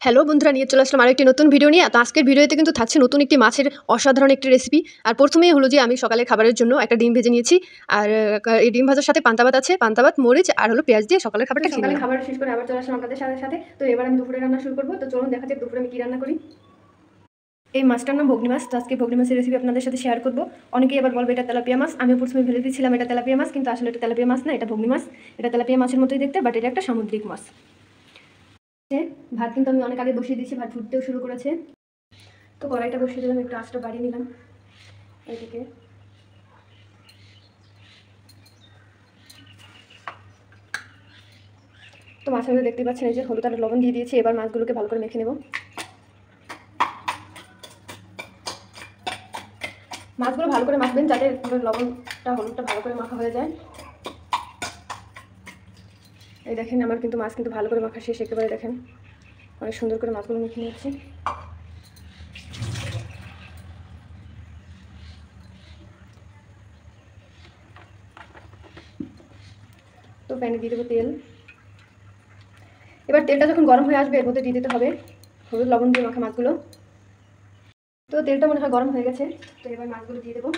Hello বন্ধুরা, নিয়ে চলে আসলাম আরেকটি নতুন ভিডিও নিয়ে। তো আজকের ভিডিওতে কিন্তু থাকছে নতুন একটি মাছের অসাধারণ একটি রেসিপি। আর প্রথমেই হলো যে আমি সকালে খাবারের জন্য একটা ডিম ভেজে নিয়েছি। আর এই ডিম ভাজার সাথে পান্তা ভাত আছে, পান্তা ভাত, মরিচ আর হলো পেঁয়াজ দিয়ে সকালের খাবারটা খেয়ে নিলাম। খাবার শেষ করে আবার চলে আসলাম আপনাদের সাথে। তো এবার আমি দুপুরে রান্না শুরু করবো। তো চলুন দেখা যাক দুপুরে আমি কী রান্না করি। এই মাছটার নাম ভগ্নি মাছ। তো আজকে ভগ্নি মাছের রেসিপি আপনাদের সাথে শেয়ার করবো। অনেকেই এবার বলবে এটা তেলাপিয়া মাছ। আমি প্রথমে ভেবে দিয়েছিলাম এটা তেলাপিয়া মাছ, কিন্তু আসলে এটা তেলাপিয়া মাছ না, এটা ভগ্নি মাছ। এটা তেলাপিয়া মাছের মতোই দেখতে, বাট এটা একটা সামুদ্রিক মাছ। ভাত কিন্তু আমি অনেক আগে বসিয়ে দিয়েছি, ভাত ফুটতেও শুরু করেছে। তো কড়াইটা বসিয়ে দিলাম, একটু আঁচটা বাড়িয়ে নিলাম এদিকে। তো মাছের মধ্যে দেখতে পাচ্ছেন এই যে হলুদ আর লবণ দিয়ে দিয়েছি। এবার মাছগুলোকে ভালো করে মেখে নেব। মাছগুলো ভালো করে মাখবেন যাতে লবণটা হলুদটা ভালো করে মাখা হয়ে যায়। এই দেখেন আমার কিন্তু মাছ কিন্তু ভালো করে মাখা শেষ। একেবারে দেখেন অনেক সুন্দর করে মাছগুলো মেখে নিচ্ছি। তো প্যানে দিয়ে দেবো তেল। এবার তেলটা যখন গরম হয়ে আসবে এর মধ্যে দিয়ে দিতে হবে হলুদ লবণ দিয়ে মাখা মাছগুলো। তো তেলটা মনে হয় গরম হয়ে গেছে। তো এবার মাছগুলো দিয়ে দেবো।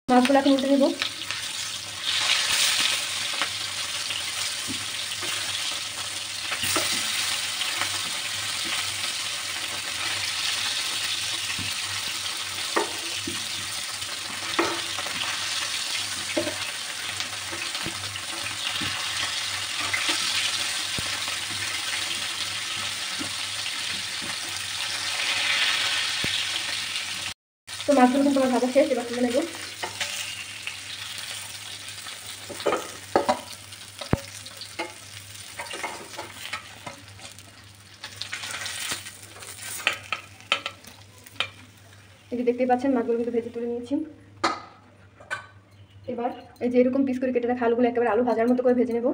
মাছগুলো এখন উল্টে দেবো। তো মাছগুলো কিন্তু আমার ভাজা শেষ, এবার তুলে নেব। এই যে দেখতেই পাচ্ছেন মাছগুলো কিন্তু ভেজে তুলে নিয়েছি। এবার এই যে এরকম পিস করে কেটে রাখা আলুগুলো একেবারে আলু ভাজার মতো করে ভেজে নেব।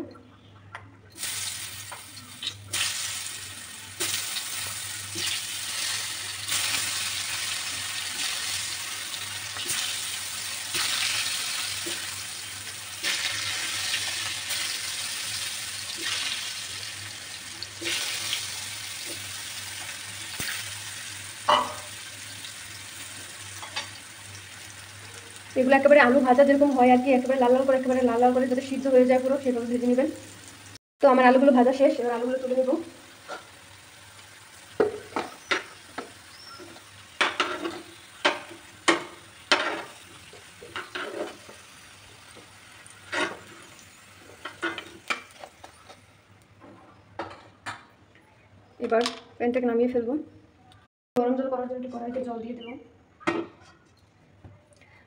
এগুলো একেবারে আলু ভাজা যেরকম হয় আর কি, একেবারে লাল লাল করে যাতে সিদ্ধ হয়ে যায় পুরো, সেভাবে ভেজে নেবেন। তো আমার আলুগুলো ভাজা শেষ, এবার আলুগুলো তুলে নেব। এবার প্যানটাকে নামিয়ে ফেলবো। গরম জল করার জন্য কড়াইতে জল দিয়ে দেবো।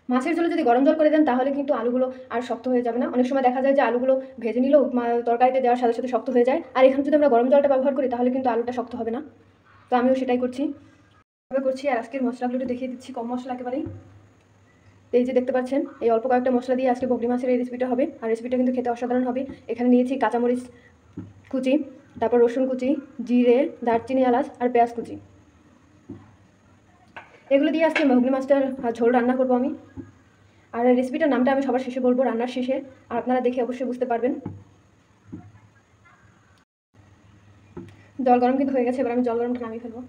মাছের ঝোলে যদি গরম জল করে দেন তাহলে কিন্তু আলুগুলো আর শক্ত হয়ে যাবে না। অনেক সময় দেখা যায় যে আলুগুলো ভেজে নিলেও তরকারিতে দেওয়ার সাথে সাথে শক্ত হয়ে যায়। আর এখানে যদি আমরা গরম জলটা ব্যবহার করি তাহলে কিন্তু আলুটা শক্ত হবে না। তো আমিও সেটাই করছি। আর আজকের মশলাগুলো একটু দেখিয়ে দিচ্ছি, কম মশলা একেবারেই। এই যে দেখতে পাচ্ছেন এই অল্প কয়েকটা মশলা দিয়ে আজকে ভগ্নি মাছের এই রেসিপিটা হবে। আর রেসিপিটা কিন্তু খেতে অসাধারণ হবে। এখানে নিয়েছি কাঁচামরিচ কুচি, তারপর রসুন কুচি, জিরে, দারচিনি, এলাচ আর পেঁয়াজ কুচি। এগুলো দিয়ে আজকে ভগ্নি মাছটার ঝোল রান্না করবো আমি। আর রেসিপিটার নামটা আমি সবার শেষে বলবো, রান্নার শেষে। আর আপনারা দেখে অবশ্যই বুঝতে পারবেন। জল গরম কিন্তু হয়ে গেছে, এবার আমি জল গরমটা নামিয়ে ফেলবো।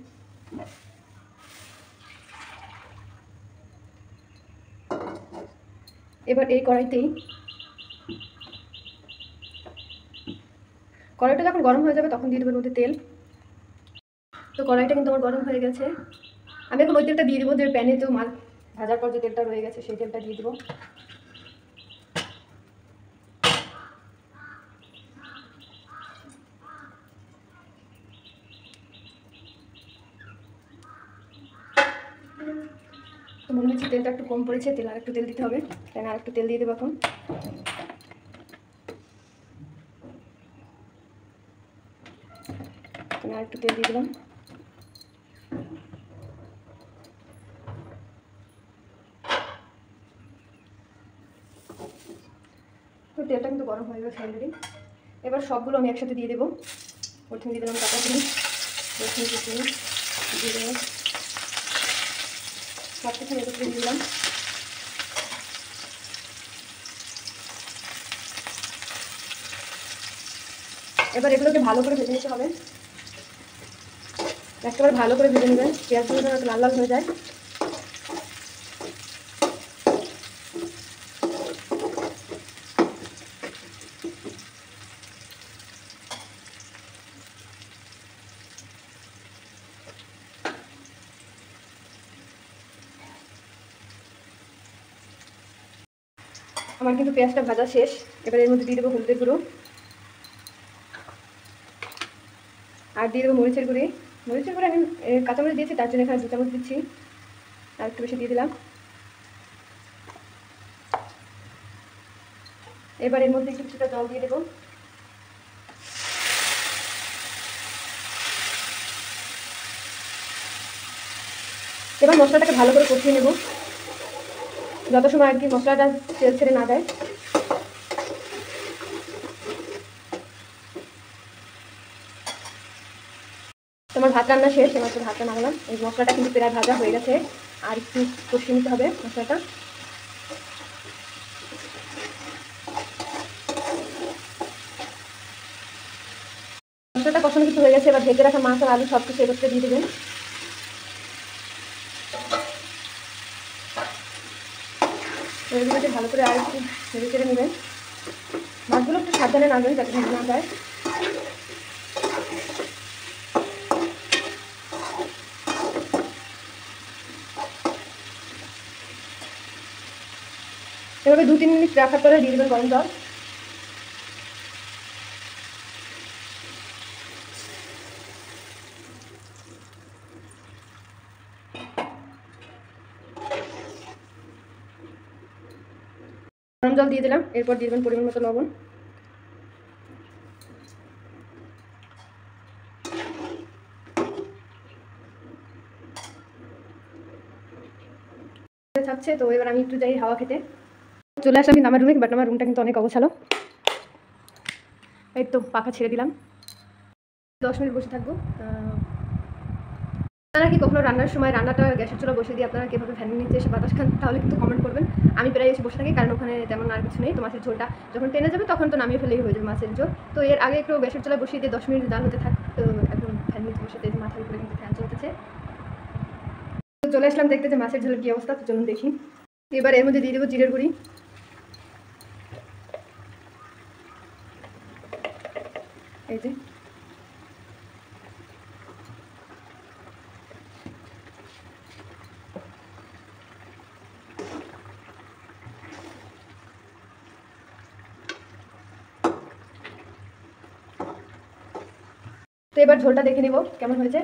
এবার এই কড়াইটা যখন গরম হয়ে যাবে তখন দিয়ে দেবেন মধ্যে তেল। তো কড়াইটা কিন্তু আমার গরম হয়ে গেছে। আমি এখন ওই তেলটা দিয়ে দেবো যে প্যানে তো মাছ ভাজার পর যে তেলটা রয়ে গেছে সেই তেলটা দিয়ে দেবো। তো মনে হচ্ছে তেলটা একটু কম পড়েছে, আর একটু তেল দিতে হবে। তাই আর একটু তেল দিয়ে দেবো এখন। আর একটু তেল দিয়ে দিলাম। তেলটা কিন্তু গরম হয়ে গেছে অলরেডি। এবার সবগুলো আমি একসাথে দিয়ে দেবো। প্রথমে দিয়ে দিলাম কাঁচা চিনি, রসুন কুচি, জিরে, সব কিছু একত্রে দিয়ে দিলাম। এবার এগুলোকে ভালো করে ভেজে নিতে হবে, একেবারে ভালো করে ভেজে নেবেন, পেঁয়াজগুলো যেন লাল লাল হয়ে যায়। আমার কিন্তু পেঁয়াজটা ভাজা শেষ। এবার এর মধ্যে দিয়ে দেবো হলুদের গুঁড়ো, আর দিয়ে দেবো মরিচের গুঁড়ি। মরিচের গুঁড়ি আমি কাঁচামরিচ দিয়েছি, তার জন্য এখানে 2 চামচ দিচ্ছি, আর একটু বেশি দিয়ে দিলাম। এবার এর মধ্যে কিছুটা জল দিয়ে দেবো। এবার মশলাটাকে ভালো করে কষিয়ে নেব, যত সময় আর কি মশলাটা তেল ছেড়ে না দেয়। তোমার ভাত রান্না শেষ, এবার তো ভাতটা নামালাম। এই মশলাটা কিন্তু প্রায় ভাজা হয়ে গেছে, আর একটু কষিয়ে নিতে হবে মশলাটা। মশলাটা কষানো কিন্তু হয়ে গেছে। এবার ভেজে রাখা মাছ আর আলু সব কিছু একত্রে দিয়ে দেবেন। এগুলোকে ভালো করে আর একটু নেড়ে চেড়ে নেবেন। মাছগুলো একটু সাবধানে নাড়বেন যাতে ভেঙে না যায়। এভাবে 2-3 মিনিট রাখার পরে দিয়ে দেবেন গরম জল। গরম জল দিয়ে দিলাম, এরপর দিয়ে দেবেন পরিমাণ মতো লবণ। থাকছে তো এবার আমি একটু যাই হাওয়া খেতে। চলে আসলাম কিন্তু আমার রুমে, বাট আমার রুমটা কিন্তু অনেক অগোছালো। এই তো পাখা ছেড়ে দিলাম, 10 মিনিট বসে থাকবো। আপনারা কি কখনো রান্নার সময় রান্নাটা গ্যাসের চুলা বসে দিয়ে আপনারা কীভাবে ফ্যানের নিচে এসে বাতাস খান, তাহলে কিন্তু কমেন্ট করবেন। আমি প্রায় এসে বসে থাকি, কারণ ওখানে তেমন আর কিছু নেই। তো মাছের ঝোলটা যখন টেনে যাবে তখন তো নামিয়ে ফেলেই হয়ে যাবে মাছের ঝোল। তো এর আগে একটু গ্যাসের চুলা বসিয়ে দিয়ে 10 মিনিট জাল হতে থাক। তো এখন ফ্যান নিচে বসে দিয়ে মাথার উপরে কিন্তু ফ্যান চলতেছে। তো চলে আসলাম দেখতে যে মাছের ঝোলের কী অবস্থা। তো চলুন দেখি। এবার এর মধ্যে দিয়ে দেবো জিরের গুঁড়ি, এই যে তো এবার ঝোলটা দেখে নেব কেমন হয়েছে।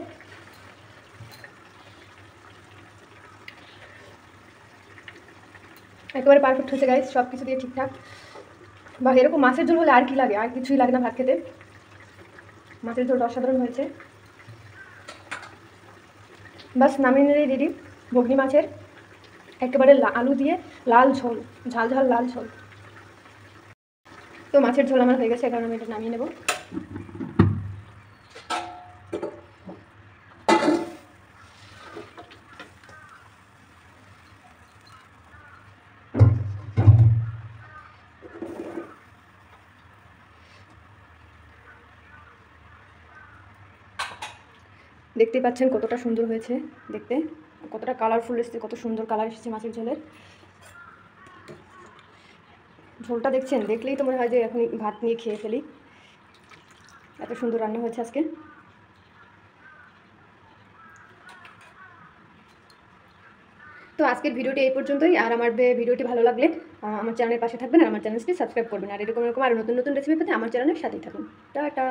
একেবারে পারফেক্ট হয়েছে গাইস, সব কিছু দিয়ে ঠিকঠাক। বা এরকম মাছের ঝোল হলে আর কি লাগে, আর কিছুই লাগে না ভাত খেতে। মাছের ঝোলটা অসাধারণ হয়েছে। বাস নামিয়ে নিলেই রেডি ঘুগনি মাছের একেবারে আলু দিয়ে লাল ঝোল, ঝাল ঝাল লাল ঝোল। তো মাছের ঝোল আমার হয়ে গেছে, কারণ আমি এটা নামিয়ে নেব। দেখতেই পাচ্ছেন কতটা সুন্দর হয়েছে দেখতে, কতটা কালারফুল এসেছে, কত সুন্দর কালার এসেছে মাছের ঝোলের। ঝোলটা দেখছেন, দেখলেই তো মনে হয় যে এখনই ভাত নিয়ে খেয়ে ফেলি, এত সুন্দর রান্না হয়েছে আজকে। তো আজকের ভিডিওটি এই পর্যন্তই। আর আমার ভিডিওটি ভালো লাগলে আমার চ্যানেলের পাশে থাকবেন, আর আমার চ্যানেলটি সাবস্ক্রাইব করবেন। আর এরকম আরও নতুন নতুন রেসিপি পেতে আমার চ্যানেলের সাথেই থাকুন। টাটা।